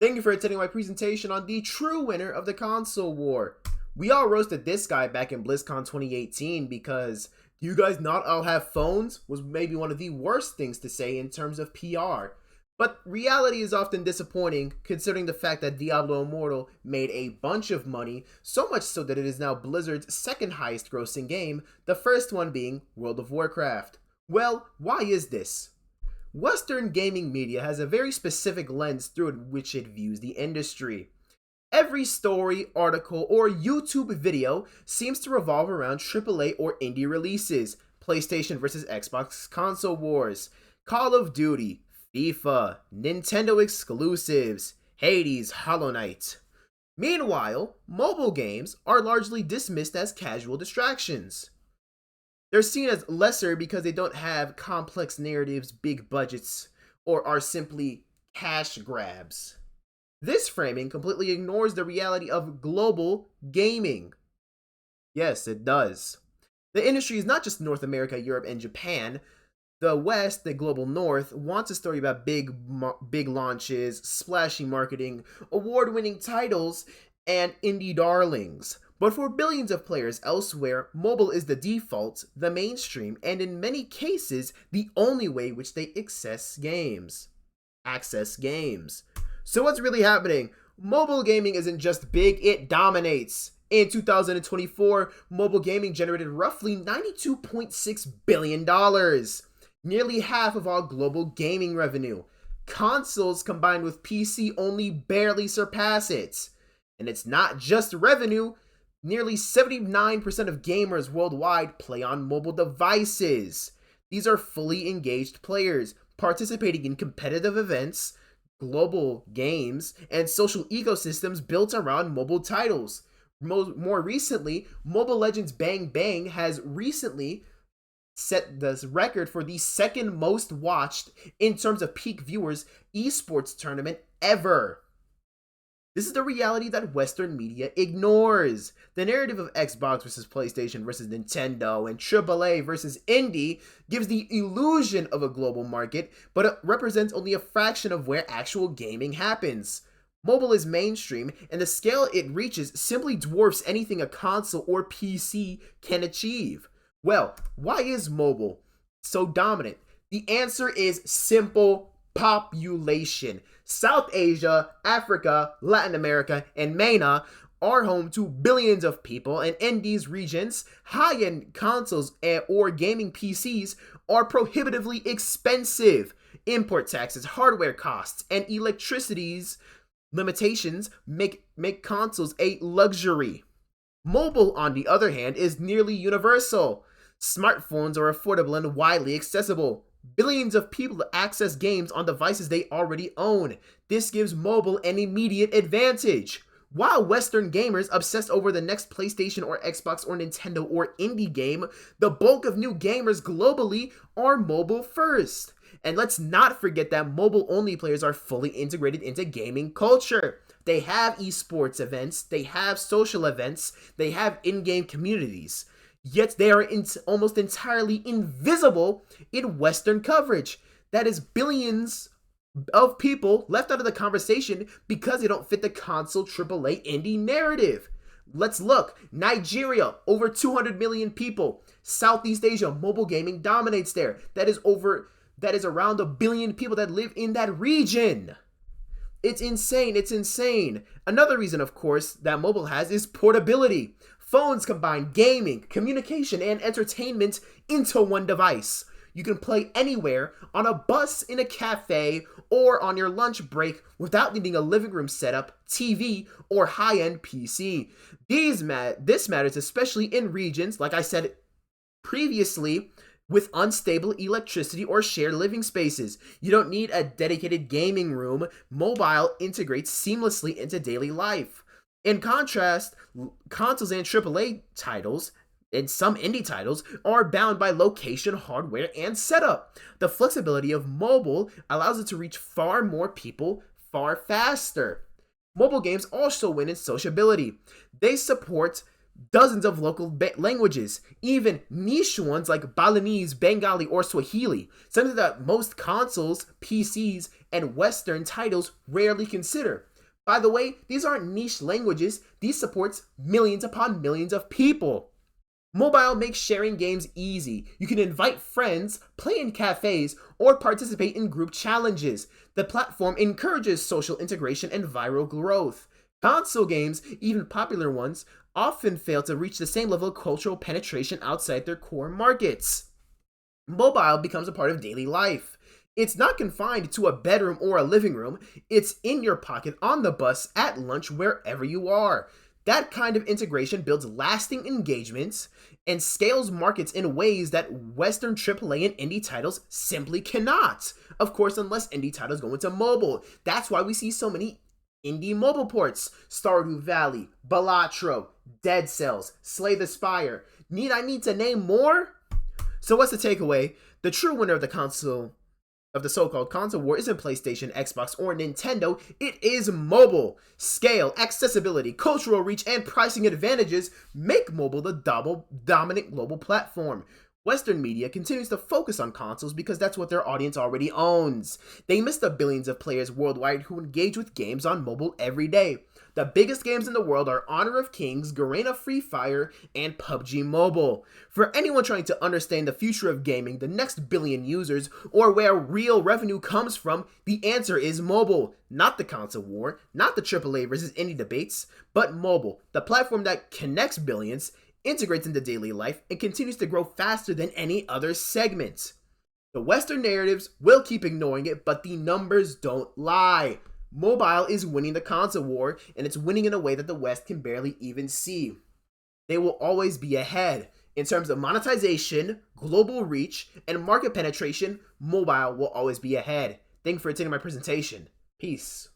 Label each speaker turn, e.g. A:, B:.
A: Thank you for attending my presentation on the true winner of the console war. We all roasted this guy back in BlizzCon 2018 because "do you guys not all have phones?" was maybe one of the worst things to say in terms of PR. But reality is often disappointing considering the fact that Diablo Immortal made a bunch of money, so much so that it is now Blizzard's second highest grossing game, the first one being World of Warcraft. Well, why is this? Western gaming media has a very specific lens through which it views the industry. Every story, article, or YouTube video seems to revolve around AAA or indie releases, PlayStation versus Xbox console wars, Call of Duty, FIFA, Nintendo exclusives, Hades, Hollow Knight. Meanwhile, mobile games are largely dismissed as casual distractions. They're seen as lesser because they don't have complex narratives, big budgets, or are simply cash grabs. This framing completely ignores the reality of global gaming. Yes, it does. The industry is not just North America, Europe, and Japan. The West, the global North, wants a story about big launches, splashy marketing, award-winning titles, and indie darlings. But for billions of players elsewhere, mobile is the default, the mainstream, and in many cases, the only way which they access games. So what's really happening? Mobile gaming isn't just big, it dominates. In 2024, mobile gaming generated roughly $92.6 billion, nearly half of all global gaming revenue. Consoles combined with PC only barely surpass it. And it's not just revenue. Nearly 79% of gamers worldwide play on mobile devices. These are fully engaged players, participating in competitive events, global games, and social ecosystems built around mobile titles. More recently, Mobile Legends Bang Bang has recently set the record for the second most watched in terms of peak viewers esports tournament ever. This is the reality that Western media ignores. The narrative of Xbox versus PlayStation versus Nintendo and AAA versus indie gives the illusion of a global market, but it represents only a fraction of where actual gaming happens. Mobile is mainstream, and the scale it reaches simply dwarfs anything a console or PC can achieve. Well, why is mobile so dominant? The answer is simple: population. South Asia, Africa, Latin America, and MENA are home to billions of people, and in these regions, high-end consoles or gaming PCs are prohibitively expensive. Import taxes, hardware costs, and electricity's limitations make consoles a luxury. Mobile, on the other hand, is nearly universal. Smartphones are affordable and widely accessible. Billions of people access games on devices they already own. This gives mobile an immediate advantage. While Western gamers obsess over the next PlayStation or Xbox or Nintendo or indie game, the bulk of new gamers globally are mobile first. And let's not forget that mobile-only players are fully integrated into gaming culture. They have esports events, they have social events, they have in-game communities. Yet they are almost entirely invisible in Western coverage. That is billions of people left out of the conversation because they don't fit the console AAA indie narrative. Let's look. Nigeria, over 200 million people. Southeast Asia, mobile gaming dominates there. That is around 1 billion people that live in that region. It's insane. Another reason, of course, that mobile has is portability. Phones combine gaming, communication, and entertainment into one device. You can play anywhere, on a bus, in a cafe, or on your lunch break without needing a living room setup, TV, or high-end PC. This matters especially in regions, like I said previously, with unstable electricity or shared living spaces. You don't need a dedicated gaming room. Mobile integrates seamlessly into daily life. In contrast, consoles and AAA titles, and some indie titles, are bound by location, hardware, and setup. The flexibility of mobile allows it to reach far more people far faster. Mobile games also win in sociability. They support dozens of local languages, even niche ones like Balinese, Bengali, or Swahili, something that most consoles, PCs, and Western titles rarely consider. By the way, these aren't niche languages, these supports millions upon millions of people. Mobile makes sharing games easy. You can invite friends, play in cafes, or participate in group challenges. The platform encourages social integration and viral growth. Console games, even popular ones, often fail to reach the same level of cultural penetration outside their core markets. Mobile becomes a part of daily life. It's not confined to a bedroom or a living room. It's in your pocket, on the bus, at lunch, wherever you are. That kind of integration builds lasting engagements and scales markets in ways that Western AAA and indie titles simply cannot. Of course, unless indie titles go into mobile. That's why we see so many indie mobile ports. Stardew Valley, Balatro, Dead Cells, Slay the Spire. Need I need to name more? So what's the takeaway? The true winner of the so-called console war isn't PlayStation, Xbox, or Nintendo. It is mobile. Scale, accessibility, cultural reach, and pricing advantages make mobile the dominant global platform. Western media continues to focus on consoles because that's what their audience already owns. They miss the billions of players worldwide who engage with games on mobile every day. The biggest games in the world are Honor of Kings, Garena Free Fire, and PUBG Mobile. For anyone trying to understand the future of gaming, the next billion users, or where real revenue comes from, the answer is mobile. Not the console war, not the AAA versus indie debates, but mobile, the platform that connects billions, integrates into daily life, and continues to grow faster than any other segment. The Western narratives will keep ignoring it, but the numbers don't lie. Mobile is winning the console war, and it's winning in a way that the West can barely even see. They will always be ahead. In terms of monetization, global reach, and market penetration, mobile will always be ahead. Thank you for attending my presentation. Peace.